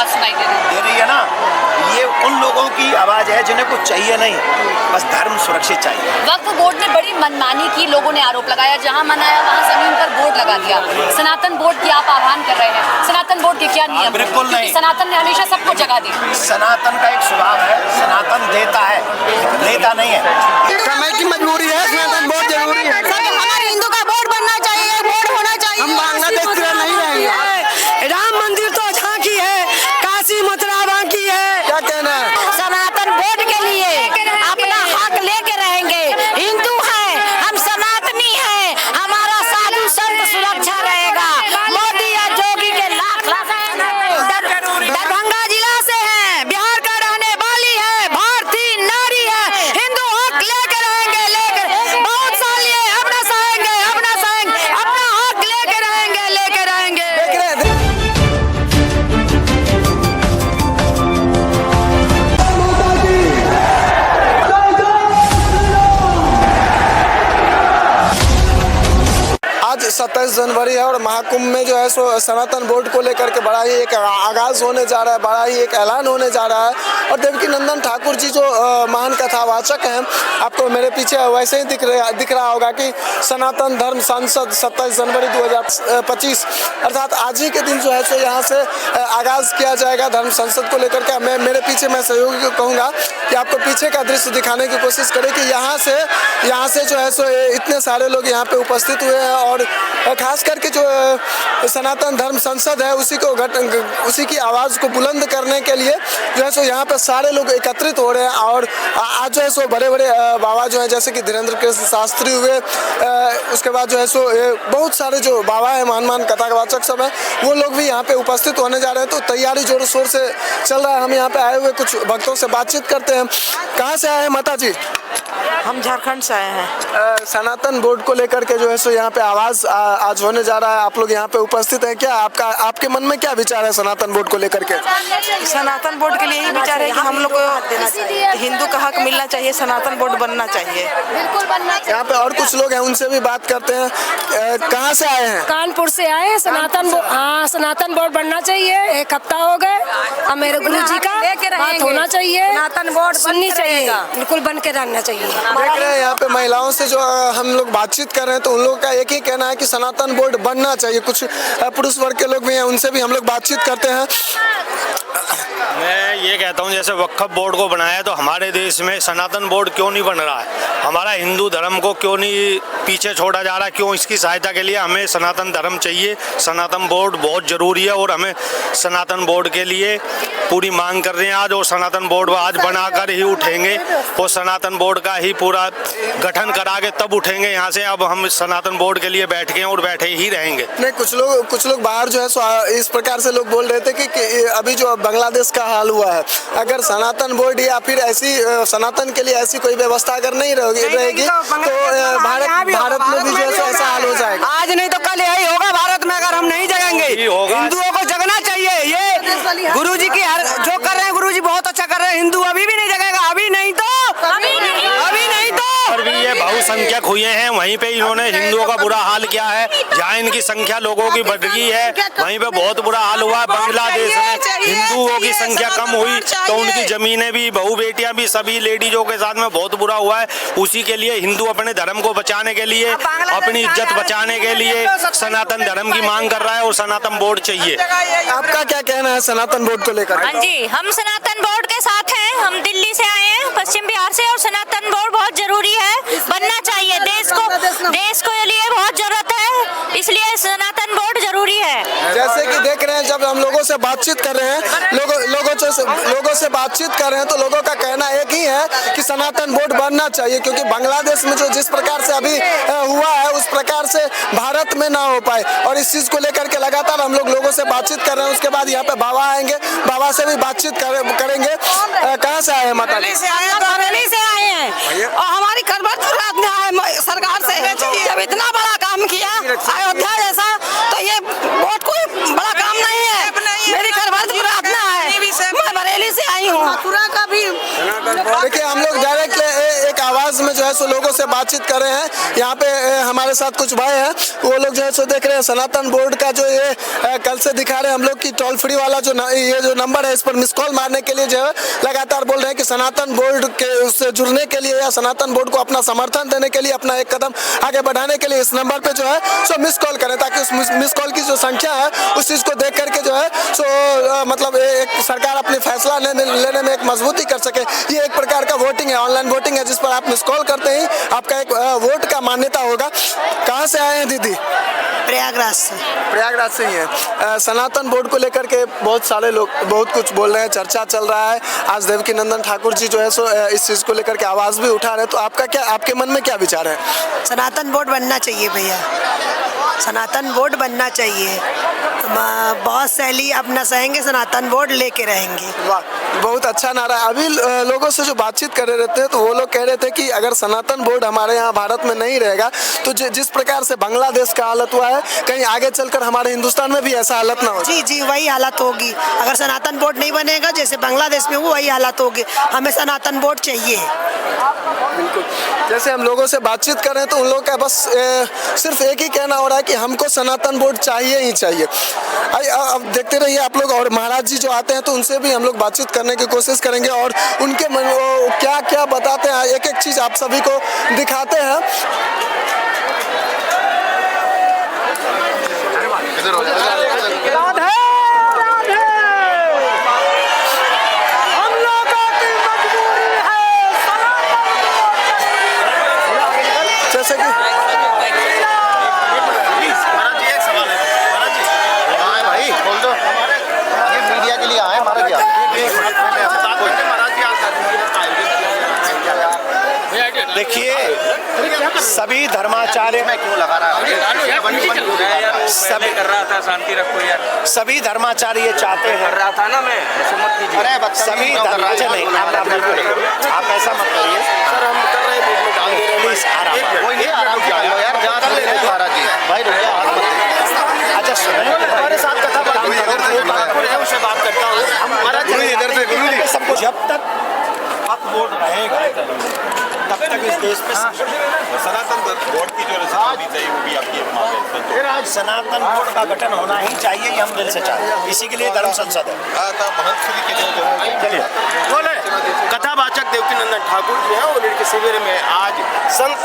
आवाज सुनाई दे रही है ना। ये उन लोगों की आवाज है जिन्हें कुछ चाहिए नहीं, बस धर्म सुरक्षित चाहिए। वक्फ बोर्ड ने बड़ी मनमानी की, लोगों ने आरोप लगाया, जहां मन आया वहां जमीन पर बोर्ड लगा दिया। सनातन बोर्ड की आप आह्वान कर रहे हैं, सनातन बोर्ड के क्या नियम? बिल्कुल नहीं। सनातन ने हमेशा सबको जगह दी। सनातन का एक स्वभाव है, सनातन देता है, लेता नहीं है। समय की मजबूरी है, सनातन बोर्ड जरूरी है। हमारे हिंदू का बोर्ड बनना चाहिए, बोर्ड होना चाहिए। हम बांग्लादेश की तरह नहीं रहेंगे। राम मंदिर तो झांकी है, काशी मथुरा बाकी है। क्या कहना है? सनातन बोर्ड के लिए अपना हक लेके रहेंगे। हिंदू है, हम सनातनी है, हमारा साधु संत सुरक्षा रहेगा। मोदी या जोगी के लाख दरभंगा जिला से है, बिहार का रहने वाली है, भारतीय नारी है, हिंदू हक लेके रहेंगे, लेकर बहुत साल ये अपना सहेंगे, अपना हक लेके रहेंगे, लेके रहेंगे। आज 27 जनवरी है और महाकुंभ में जो है सो सनातन बोर्ड को लेकर के बड़ा ही एक आगाज होने जा रहा है, बड़ा ही एक ऐलान होने जा रहा है। और देवकी नंदन ठाकुर जी जो महान कथावाचक हैं, आपको मेरे पीछे वैसे ही दिख रहा होगा कि सनातन धर्म सांसद 27 जनवरी 2025 अर्थात आज ही के दिन जो है सो यहाँ से आगाज किया जाएगा धर्म संसद को लेकर के। मैं मेरे पीछे मैं सहयोगी को कहूँगा कि आपको पीछे का दृश्य दिखाने की कोशिश करें कि यहाँ से जो है सो इतने सारे लोग यहाँ पे उपस्थित हुए हैं और खास करके जो सनातन धर्म संसद है उसी की आवाज़ को बुलंद करने के लिए जो है सो यहाँ पे सारे लोग एकत्रित हो रहे हैं। और आज जो है सो बड़े बड़े बाबा जो हैं जैसे कि धीरेन्द्र कृष्ण शास्त्री हुए, उसके बाद जो है सो बहुत सारे जो बाबा हैं महान कथावाचक सब हैं, वो लोग भी यहाँ पे उपस्थित होने जा रहे हैं। तो तैयारी जोरों शोर से चल रहा है। हम यहाँ पे आए हुए कुछ भक्तों से बातचीत करते हैं। कहाँ से आए हैं माता जी? हम झारखंड से आए हैं। सनातन बोर्ड को लेकर के जो है सो यहाँ पे आवाज आज होने जा रहा है, आप लोग यहाँ पे उपस्थित हैं। क्या आपके मन में क्या विचार है सनातन बोर्ड को लेकर के? सनातन बोर्ड के लिए यही विचार है कि हम लोग को हिंदू का हक मिलना चाहिए, सनातन बोर्ड बनना चाहिए। बिल्कुल बनना चाहिए। यहाँ पे और कुछ लोग हैं, उनसे भी बात करते हैं। कहाँ से आए हैं? कानपुर से आए हैं। सनातन बोर्ड बनना चाहिए। एक हफ्ता हो गए, अब मेरे गुरु जी का बात होना चाहिए, सनातन बोर्ड सुननी चाहिए, बिल्कुल बन के रहना चाहिए। देख रहे हैं यहाँ पे महिलाओं से जो हम लोग बातचीत कर रहे हैं तो उन लोगों का एक ही कहना है कि सनातन बोर्ड बनना चाहिए। कुछ पुरुष वर्ग के लोग भी हैं, उनसे भी हम लोग बातचीत करते हैं। मैं ये कहता हूँ जैसे वक्फ बोर्ड को बनाया तो हमारे देश में सनातन बोर्ड क्यों नहीं बन रहा है? हमारा हिंदू धर्म को क्यों नहीं पीछे छोड़ा जा रहा है? क्यों इसकी सहायता के लिए हमें सनातन धर्म चाहिए? सनातन बोर्ड बहुत ज़रूरी है और हमें सनातन बोर्ड के लिए पूरी मांग कर रहे हैं आज। और सनातन बोर्ड आज बनाकर ही उठेंगे और सनातन बोर्ड का ही पूरा गठन करा के तब उठेंगे यहाँ से। अब हम सनातन बोर्ड के लिए बैठ गए और बैठे ही रहेंगे। नहीं, कुछ लोग बाहर जो है इस प्रकार से लोग बोल रहे थे कि अभी जो बांग्लादेश का हाल हुआ है, अगर सनातन बोर्ड या फिर ऐसी सनातन के लिए ऐसी कोई व्यवस्था अगर नहीं रहेगी तो भारत में भी जो है ऐसा हाल हो जाएगा। आज नहीं तो कल यही होगा भारत में, अगर हम नहीं जगेंगे। हिंदुओं को जगना चाहिए। ये गुरुजी की जो कर रहे हैं, गुरुजी बहुत अच्छा कर रहे हैं। हिंदू अभी भी नहीं जगेगा, अभी नहीं तो और भी ये बहुसंख्यक हुए हैं, वहीं पे इन्होंने हिंदुओं का बुरा हाल किया है। जहाँ इनकी संख्या लोगों की बढ़ गई है वहीं पे बहुत बुरा हाल हुआ है। बांग्लादेश में हिंदुओं की संख्या कम हुई तो उनकी जमीनें भी, बहू बेटियां भी, सभी लेडीजों के साथ में बहुत बुरा हुआ है। उसी के लिए हिंदू अपने धर्म को बचाने के लिए, अपनी इज्जत बचाने के लिए सनातन धर्म की मांग कर रहा है और सनातन बोर्ड चाहिए। आपका क्या कहना है सनातन बोर्ड को लेकर? हाँ जी, हम सनातन बोर्ड के साथ हैं। हम दिल्ली से आए हैं, पश्चिम बिहार से, और सनातन बोर्ड बहुत जरूरी है, बनना चाहिए। देश को लिए बहुत जरूरत है, इसलिए सनातन बोर्ड जरूरी है। जैसे कि देख रहे हैं, जब हम लोगों से बातचीत कर रहे हैं, लोगों से बातचीत कर रहे हैं तो लोगों का कहना एक ही है कि सनातन बोर्ड बनना चाहिए, क्योंकि बांग्लादेश में जो जिस प्रकार से अभी हुआ है उस प्रकार से भारत में ना हो पाए। और इस चीज को लेकर के लगातार हम लोगों से बातचीत कर रहे हैं। उसके बाद यहाँ पे बाबा आएंगे, बाबा से भी बातचीत करेंगे। कहाँ से आए हैं माता? बरेली से आए हैं और हमारी सरकार से जब इतना बड़ा काम किया अयोध्या जैसा, तो ये बहुत कोई बड़ा काम नहीं है। मेरी प्रार्थना है। मैं बरेली से आई है। मथुरा का भी देखिए हम लोग डायरेक्ट एक आवाज में जो है सो लोगों से बातचीत कर रहे हैं। यहाँ पे हमारे साथ कुछ भाई हैं, वो लोग जो है सो देख रहे हैं सनातन बोर्ड का जो ये कल से दिखा रहे हैं हम लोग की टोल फ्री वाला ये जो नंबर है, इस पर मिस कॉल मारने के लिए जो है लगातार बोल रहे हैं कि सनातन बोर्ड के उससे जुड़ने के लिए या सनातन बोर्ड को अपना समर्थन देने के लिए, अपना एक कदम आगे बढ़ाने के लिए इस नंबर पे जो है सो मिस कॉल करें, ताकि उस मिस कॉल की जो संख्या है उस चीज़ को देख करके जो है सो मतलब एक सरकार अपनी फैसला लेने में एक मजबूती कर सके। ये एक प्रकार का वोटिंग है, ऑनलाइन वोटिंग है, जिस पर आप मिस कॉल करते ही आपका एक वोट का मान्यता होगा। कहाँ से आए हैं दीदी? प्रयागराज से। प्रयागराज से ही है। सनातन बोर्ड को लेकर के बहुत सारे लोग बहुत कुछ बोल रहे हैं, चर्चा चल रहा है। आज देवकी नंदन ठाकुर जी जो है सो इस चीज़ को लेकर के आवाज़ भी उठा रहे हैं, तो आपके मन में क्या विचार है? सनातन बोर्ड बनना चाहिए भैया, सनातन बोर्ड बनना चाहिए। बहुत सैली अपना सहेंगे, सनातन बोर्ड लेके रहेंगे। वाह, बहुत अच्छा नारा है। अभी लोगों से जो बातचीत कर रहे थे तो वो लोग कह रहे थे कि अगर सनातन बोर्ड हमारे यहाँ भारत में नहीं रहेगा तो जिस प्रकार से बांग्लादेश का हालत हुआ है, कहीं आगे चलकर हमारे हिंदुस्तान में भी ऐसा हालत ना हो। जी जी, वही हालत होगी अगर सनातन बोर्ड नहीं बनेगा, जैसे बांग्लादेश में वो वही हालत होगी। हमें सनातन बोर्ड चाहिए। बिल्कुल, जैसे हम लोगों से बातचीत कर रहे हैं तो उन लोगों का बस सिर्फ एक ही कहना हो रहा है कि हमको सनातन बोर्ड चाहिए ही चाहिए। अब देखते रहिए आप लोग, और महाराज जी जो आते हैं तो उनसे भी हम लोग बातचीत करने की कोशिश करेंगे और उनके मन वो क्या क्या बताते हैं, एक एक चीज़ आप सभी को दिखाते हैं। जैसे कि मीडिया के लिए आए हमारा क्या देखिए, सभी धर्माचार्य में क्यों लगा रहा है, सभी कर रहा था, शांति रखो यार। सभी धर्माचार्य ये चाहते हैं, कर रहा था ना मैं, सभी धर्माचार्य नहीं, आप ऐसा मत करिए सर, हम कर रहे हैं प्लीज आराम, कोई नहीं आराम किया यार, ज्यादा ले रहे महाराज जी भाई रुकिए, अच्छा सुनिए हमारे साथ कथा उससे बात करता हूँ महाराज जी, इधर से गुरु जी सबको, जब तक हक बोर्ड रहेगा तब तक इस देश में सनातन बोर्ड की जो रचना चाहिए वो भी आपकी फिर आज सनातन बोर्ड का गठन होना ही चाहिए, ये हम दिल से चाहते हैं, इसी के लिए धर्म संसद है। चलिए बोले कथावाचक देवकी नंदन ठाकुर जी हैं, उनके शिविर में आज संत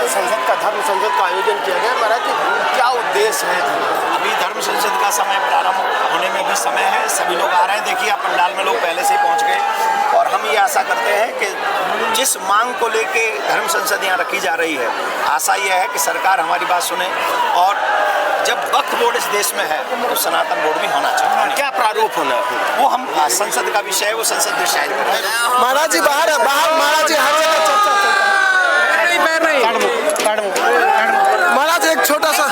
संसद का धर्म संसद का आयोजन किया गया। महाराज जी क्या उद्देश्य है? अभी धर्म संसद का समय प्रारंभ होने में भी समय है, सभी लोग आ रहे हैं। देखिए पंडाल में लोग पहले से ही पहुंच गए और हम ये आशा करते हैं कि जिस मांग को लेके धर्म संसद यहाँ रखी जा रही है, आशा यह है कि सरकार हमारी बात सुने और जब वक्फ बोर्ड इस देश में है तो सनातन बोर्ड भी होना चाहिए। क्या प्रारूप होना है वो हम संसद का विषय है, वो संसद डिसाइड करें। महाराज जी बाहर महाराज जी हर जगह महाराज एक छोटा सा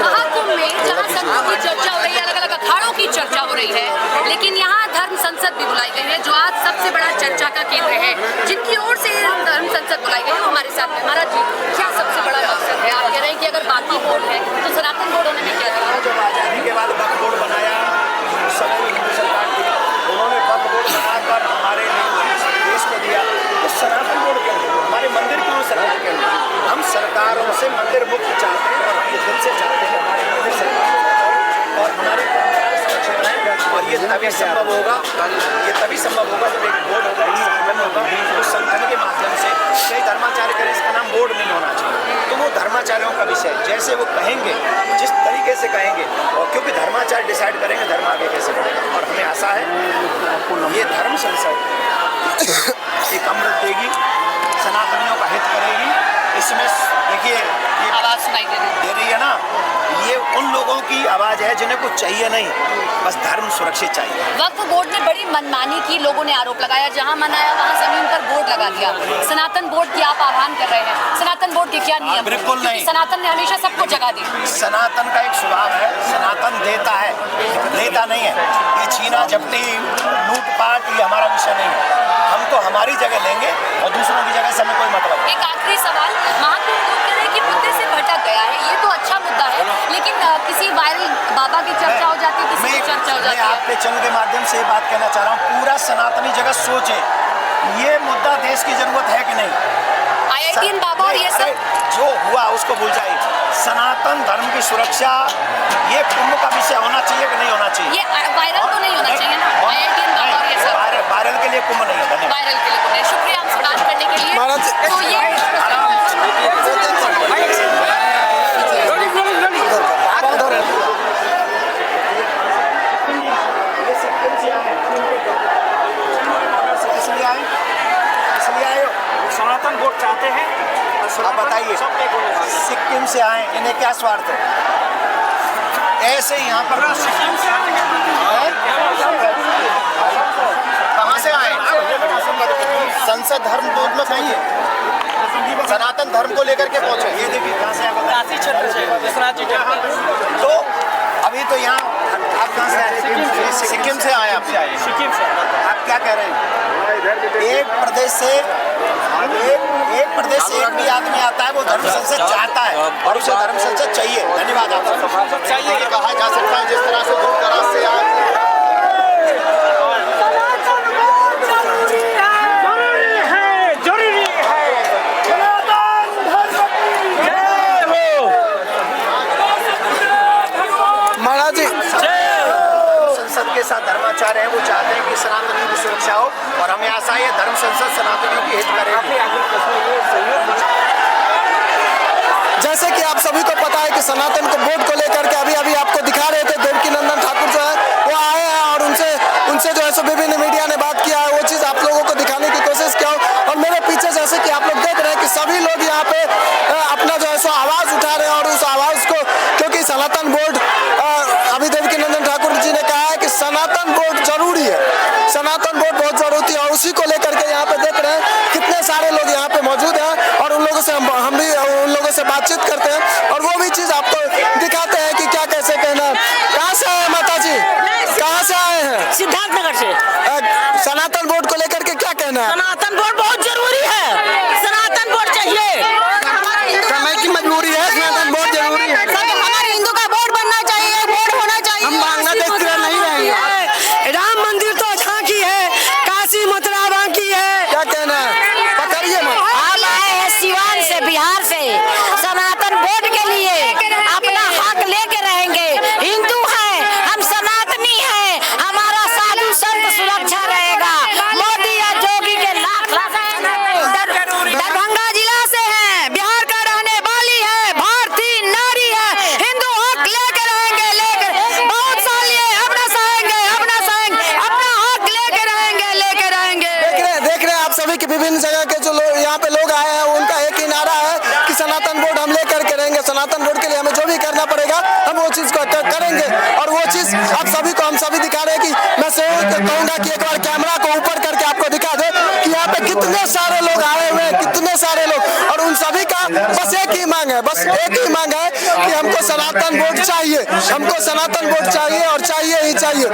महाकुंभ में जहाँ संतों की चर्चा हो रही है, अलग अलग अखाड़ों की चर्चा हो रही है, लेकिन यहाँ धर्म संसद भी बुलाई गई है जो आज सबसे बड़ा चर्चा का केंद्र है। जिनकी ओर से धर्म संसद बुलाई गई है वो हमारे साथ में। महाराज जी क्या सबसे बड़ा मकसद है? आप कह रहे हैं कि अगर बाकी बोर्ड है तो सनातन बोर्ड होने में क्या दिया? जब आजादी के बाद वक्फ बोर्ड बनाया सभी हिंदू सरकार थी, उन्होंने वक्फ बोर्ड बनाकर हमारे देश को दिया, तो सनातन बोर्ड क्यों नहीं? हमारे मंदिर क्यों सरकार क्यों नहीं? हम सरकारों से मंदिर मुक्त चाहते हैं और अपने दिल से चाहते हैं हमारे मंदिर सरकार और हमारे परंपराएं सुरक्षित रहें। और ये तभी संभव होगा जब एक बोर्ड होगा, एक संगठन होगा, उस संगठन के माध्यम से कई धर्माचार्य करें, इसका नाम बोर्ड नहीं होना चाहिए, तो वो धर्माचार्यों का विषय जैसे वो कहेंगे, जिस तरीके से कहेंगे, और क्योंकि धर्माचार्य डिसाइड करेंगे धर्म आगे कैसे बढ़ेगा। और हमें आशा है ये धर्म संसद एक अमृत देगी, सनातनियों का हित करेगी। इसमें देखिए ये आवाज सुनाई दे रही है ना, ये उन लोगों की आवाज है जिन्हें कुछ चाहिए नहीं, बस धर्म सुरक्षित चाहिए। वक्फ बोर्ड ने बड़ी मनमानी की, लोगों ने आरोप लगाया, जहां मन आया वहां जमीन पर बोर्ड लगा दिया। सनातन बोर्ड की आप आह्वान कर रहे हैं, सनातन बोर्ड के क्या नियम? बिल्कुल नहीं, सनातन ने हमेशा सबको जगह दी। सनातन का एक स्वभाव है, सनातन देता है, लेता नहीं है। ये छीना झपटी लूटपाट ये हमारा विषय नहीं है, हम तो हमारी जगह लेंगे और दूसरों की जगह से हमें कोई मतलब। एक आखिरी सवाल, महाकुंभ लोग कह रहे हैं कि मुद्दे से भटक गया है, ये तो अच्छा मुद्दा है, लेकिन जाती है। आपके चैनल के माध्यम से ये बात कहना चाह रहा हूँ, पूरा सनातनी जगत सोचे ये मुद्दा देश की जरूरत है कि नहीं। IITian बाबा और ये सब जो हुआ उसको भूल जाइए। सनातन धर्म की सुरक्षा ये कुंभ का विषय होना चाहिए कि नहीं होना चाहिए? ये वायरल तो नहीं होना चाहिए ना, IITian बाबा और ये सब वायरल के लिए कुंभ नहीं है। धन्यवाद। वायरल के लिए कुंभ है। शुक्रिया हमसे बात करने के लिए। महाराज तो ये इसलिए आए सनातन वोट चाहते हैं। आप बताइए, सिक्किम से आए, इन्हें क्या स्वार्थ है? ऐसे यहाँ पर कहाँ से आए? संसद धर्म दूत में पहुंचे, सनातन धर्म को लेकर के पहुंचे। ये देखिए कहाँ से काशी क्षेत्र से विश्वनाथ जी तो अभी तो यहाँ आप कहाँ से आए? सिक्किम से आए आप? सिक्किम से। आप क्या कह रहे हैं? एक प्रदेश से एक भी आदमी आता है वो धर्म संसद चाहता है और उसे धर्म संसद चाहिए। धन्यवाद। आपको चाहिए ये कहा जा सकता है जिस तरह से दूर दराज से आज महाराज जी संसद के साथ धर्माचार्य हैं, वो चाहते हैं कि सनातनियों की सुरक्षा हो और हमें आशा है धर्म संसद सनातनियों की हित करेगी। जैसे कि आप सभी को पता है कि सनातन को वोट को लेकर के अभी अभी आपको दिखा रहे थे, देवकी नंदन ठाकुर जो है वो आए हैं और उनसे जो है सो विभिन्न मीडिया ने बात किया है, वो चीज़ आप लोगों को दिखाने की कोशिश किया। और मेरे पीछे जैसे कि आप लोग देख रहे हैं कि सभी लोग यहाँ पे अपना जो है सो आवाज़ उठा रहे हैं और उस आवाज़ को, क्योंकि सनातन बोर्ड अभी देवकी नंदन ठाकुर जी ने कहा है कि सनातन बोर्ड जरूरी है, सनातन बोर्ड बहुत जरूरी है और उसी को लेकर के यहाँ पे देख रहे हैं कितने सारे लोग यहाँ पे मौजूद हैं और उन लोगों से हम भी उन लोगों से बातचीत करते हैं और वो भी चीज़ आपको दिखाते हैं कि क्या कैसे कहना है। कहाँ से आए माता जी? कहाँ से आए हैं? सिद्धार्थनगर से। सनातन बोर्ड को लेकर के क्या कहना है? सनातन बोर्ड बहुत जरूरी है, सनातन बोर्ड चाहिए, समय की मजबूरी है, सनातन बोर्ड जरूरी है। हमारे हिंदू का बोर्ड बनना चाहिए, बोर्ड होना चाहिए। हम बांग्लादेश की तरह नहीं रहेंगे। राम मंदिर तो झांकी है, काशी मथुरा बाकी है। क्या कहना है? पकड़िए मत। हम आए हैं सिवान से, बिहार से, सनातन बोर्ड के लिए अपना हक लेके रहेंगे। हिंदू हैं, हम सनातनी हैं, हमारा साधु संत सुरक्षा रहेगा। मोदी या जोगी के लाख दरभंगा जिला से हैं, बिहार का रहने वाली है, भारतीय नारी है, हिंदू हक लेके रहेंगे, लेकर बहुत साल ये अपना सहेंगे, अपना हक लेके रहेंगे। देख रहे हैं आप सभी की विभिन्न जगह के जो लोग यहाँ पे लोग आए हैं उनका एक ही नारा है कि सनातन बोर्ड हम लेकर के रहेंगे, सनातन बोर्ड के लिए हमें जो भी करना पड़ेगा हम वो चीज़ को करेंगे। और वो चीज़ आप सभी को हम सभी दिखा रहे हैं कि मैं से कहूँगा कि एक बार कैमरा को ऊपर करके आपको दिखा दे कि यहाँ पे कितने सारे लोग आए हुए हैं, कितने सारे लोग, और उन सभी का बस एक ही मांग है, बस एक ही मांग है कि हमको सनातन बोर्ड चाहिए, हमको सनातन बोर्ड चाहिए और चाहिए ही चाहिए।